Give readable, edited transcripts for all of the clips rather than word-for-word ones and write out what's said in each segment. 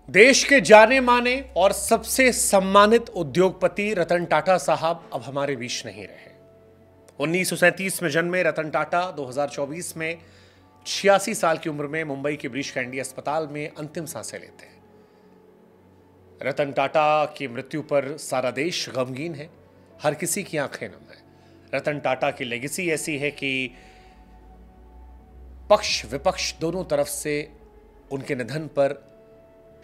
देश के जाने माने और सबसे सम्मानित उद्योगपति रतन टाटा साहब अब हमारे बीच नहीं रहे। 1937 में जन्मे रतन टाटा 2024 में 86 साल की उम्र में मुंबई के ब्रीच कैंडी अस्पताल में अंतिम सांसें लेते हैं। रतन टाटा की मृत्यु पर सारा देश गमगीन है, हर किसी की आंखें नम है। रतन टाटा की लेगेसी ऐसी है कि पक्ष विपक्ष दोनों तरफ से उनके निधन पर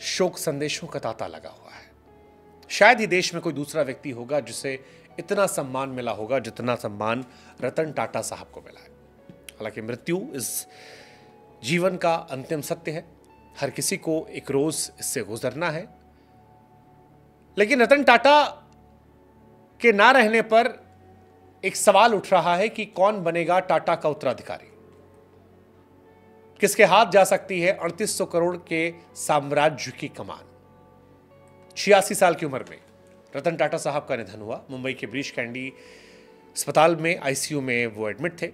शोक संदेशों का तांता लगा हुआ है। शायद ही देश में कोई दूसरा व्यक्ति होगा जिसे इतना सम्मान मिला होगा जितना सम्मान रतन टाटा साहब को मिला है। हालांकि मृत्यु इस जीवन का अंतिम सत्य है, हर किसी को एक रोज इससे गुजरना है। लेकिन रतन टाटा के ना रहने पर एक सवाल उठ रहा है कि कौन बनेगा टाटा का उत्तराधिकारी, किसके हाथ जा सकती है 3800 करोड़ के साम्राज्य की कमान। 86 साल की उम्र में रतन टाटा साहब का निधन हुआ। मुंबई के ब्रीच कैंडी अस्पताल में आईसीयू में वो एडमिट थे।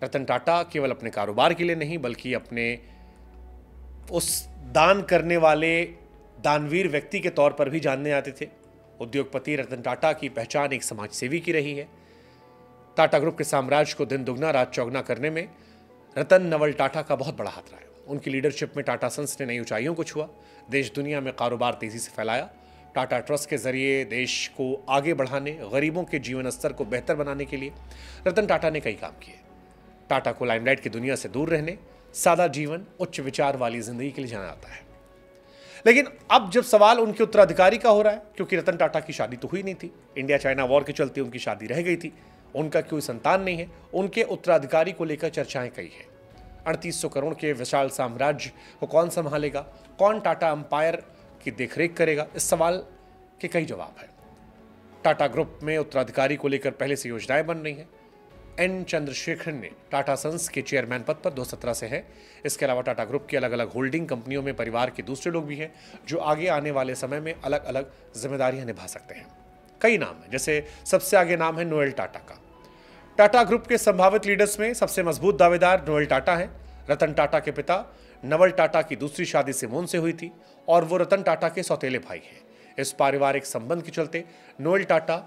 रतन टाटा केवल अपने कारोबार के लिए नहीं बल्कि अपने उस दान करने वाले दानवीर व्यक्ति के तौर पर भी जानने आते थे। उद्योगपति रतन टाटा की पहचान एक समाज सेवी की रही है। टाटा ग्रुप के साम्राज्य को दिन दुगना रात चौगुना करने में रतन नवल टाटा का बहुत बड़ा हाथ रहा है। उनकी लीडरशिप में टाटा सन्स ने नई ऊंचाइयों को छुआ, देश दुनिया में कारोबार तेजी से फैलाया। टाटा ट्रस्ट के जरिए देश को आगे बढ़ाने, गरीबों के जीवन स्तर को बेहतर बनाने के लिए रतन टाटा ने कई काम किए। टाटा को लाइमलाइट की दुनिया से दूर रहने, सादा जीवन, उच्च विचार वाली जिंदगी के लिए जाना जाता है। लेकिन अब जब सवाल उनके उत्तराधिकारी का हो रहा है, क्योंकि रतन टाटा की शादी तो हुई नहीं थी, इंडिया चाइना वॉर के चलते उनकी शादी रह गई थी, उनका कोई संतान नहीं है, उनके उत्तराधिकारी को लेकर चर्चाएं कई हैं। 3800 करोड़ के विशाल साम्राज्य को कौन संभालेगा, कौन टाटा अंपायर की देखरेख करेगा, इस सवाल के कई जवाब हैं। टाटा ग्रुप में उत्तराधिकारी को लेकर पहले से योजनाएं बन रही हैं। एन चंद्रशेखरन ने टाटा सन्स के चेयरमैन पद पर 2017 से है। इसके अलावा टाटा ग्रुप की अलग अलग होल्डिंग कंपनियों में परिवार के दूसरे लोग भी हैं जो आगे आने वाले समय में अलग अलग जिम्मेदारियां निभा सकते हैं। कई नाम हैं, जैसे सबसे आगे नाम है नोएल टाटा का। टाटा ग्रुप के संभावित लीडर्स में सबसे मजबूत दावेदार नोएल टाटा हैं। रतन टाटा के पिता नवल टाटा की दूसरी शादी सिमोन से हुई थी और वो रतन टाटा के सौतेले भाई हैं। इस पारिवारिक संबंध के चलते नोएल टाटा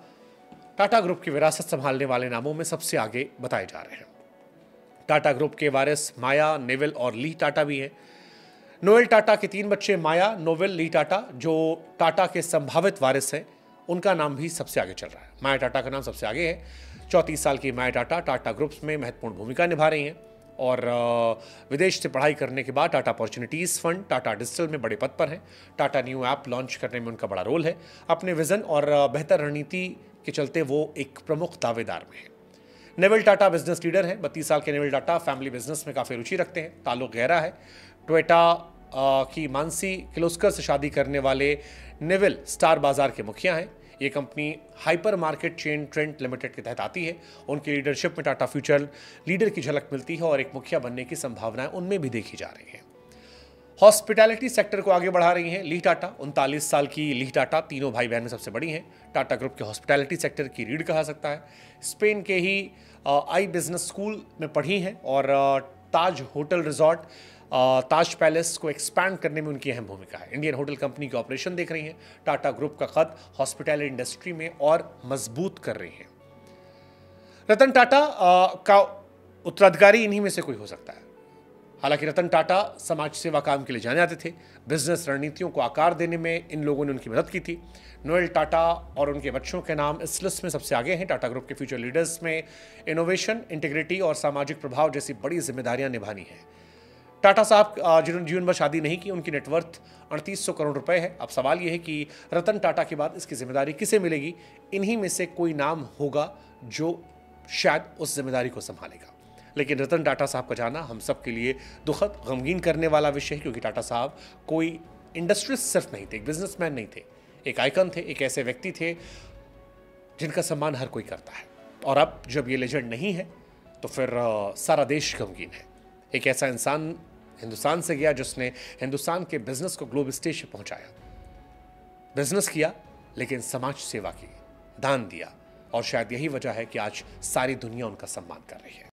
टाटा ग्रुप की विरासत संभालने वाले नामों में सबसे आगे बताए जा रहे हैं। टाटा ग्रुप के वारिस माया, नेविल और ली टाटा भी हैं। नोएल टाटा के 3 बच्चे माया, नोवेल, ली टाटा जो टाटा के संभावित वारिस हैं, उनका नाम भी सबसे आगे चल रहा है। माया टाटा का नाम सबसे आगे है। 34 साल की माया टाटा टाटा ग्रुप्स में महत्वपूर्ण भूमिका निभा रही हैं और विदेश से पढ़ाई करने के बाद Tata opportunities fund Tata digital में बड़े पद पर हैं। टाटा न्यू ऐप लॉन्च करने में उनका बड़ा रोल है। अपने विजन और बेहतर रणनीति के चलते वो एक प्रमुख दावेदार में है। नेविल टाटा बिजनेस लीडर हैं। 32 साल के नेविल टाटा फैमिली बिजनेस में काफ़ी रुचि रखते हैं, ताल्लुक गहरा है। टोयोटा की मानसी किर्लोस्कर से शादी करने वाले नेविल स्टार बाजार के मुखिया हैं। ये company hyper market chain trend limited के तहत आती है। उनकी लीडरशिप में टाटा फ्यूचर लीडर की झलक मिलती है और एक मुखिया बनने की संभावनाएं उनमें भी देखी जा रही हैं। हॉस्पिटैलिटी सेक्टर को आगे बढ़ा रही हैं ली टाटा। 39 साल की ली टाटा तीनों भाई बहन में सबसे बड़ी हैं। टाटा ग्रुप के हॉस्पिटैलिटी सेक्टर की रीढ़ कहा सकता है। स्पेन के ही आई बिजनेस स्कूल में पढ़ी हैं और ताज होटल रिजॉर्ट, ताज पैलेस को एक्सपैंड करने में उनकी अहम भूमिका है। इंडियन होटल कंपनी के ऑपरेशन देख रही हैं। टाटा ग्रुप का कद हॉस्पिटैलिटी इंडस्ट्री में और मजबूत कर रही हैं। रतन टाटा का उत्तराधिकारी इन्हीं में से कोई हो सकता है। हालांकि रतन टाटा समाज सेवा काम के लिए जाने जाते थे। बिजनेस रणनीतियों को आकार देने में इन लोगों ने उनकी मदद की थी। नोएल टाटा और उनके बच्चों के नाम इस लिस्ट में सबसे आगे हैं। टाटा ग्रुप के फ्यूचर लीडर्स में इनोवेशन, इंटीग्रिटी और सामाजिक प्रभाव जैसी बड़ी जिम्मेदारियां निभानी है। टाटा साहब जिन्होंने जीवन भर शादी नहीं की, उनकी नेटवर्थ 3800 करोड़ रुपए है। अब सवाल यह है कि रतन टाटा के बाद इसकी जिम्मेदारी किसे मिलेगी। इन्हीं में से कोई नाम होगा जो शायद उस जिम्मेदारी को संभालेगा। लेकिन रतन टाटा साहब का जाना हम सब के लिए दुखद, गमगीन करने वाला विषय है, क्योंकि टाटा साहब कोई इंडस्ट्रियलिस्ट सिर्फ नहीं थे, एक बिजनेसमैन नहीं थे, एक आइकन थे, एक ऐसे व्यक्ति थे जिनका सम्मान हर कोई करता है। और अब जब ये लेजेंड नहीं है तो फिर सारा देश गमगीन है। एक ऐसा इंसान हिंदुस्तान से गया जिसने हिंदुस्तान के बिजनेस को ग्लोबल स्टेज पे पहुंचाया। बिजनेस किया लेकिन समाज सेवा की, दान दिया, और शायद यही वजह है कि आज सारी दुनिया उनका सम्मान कर रही है।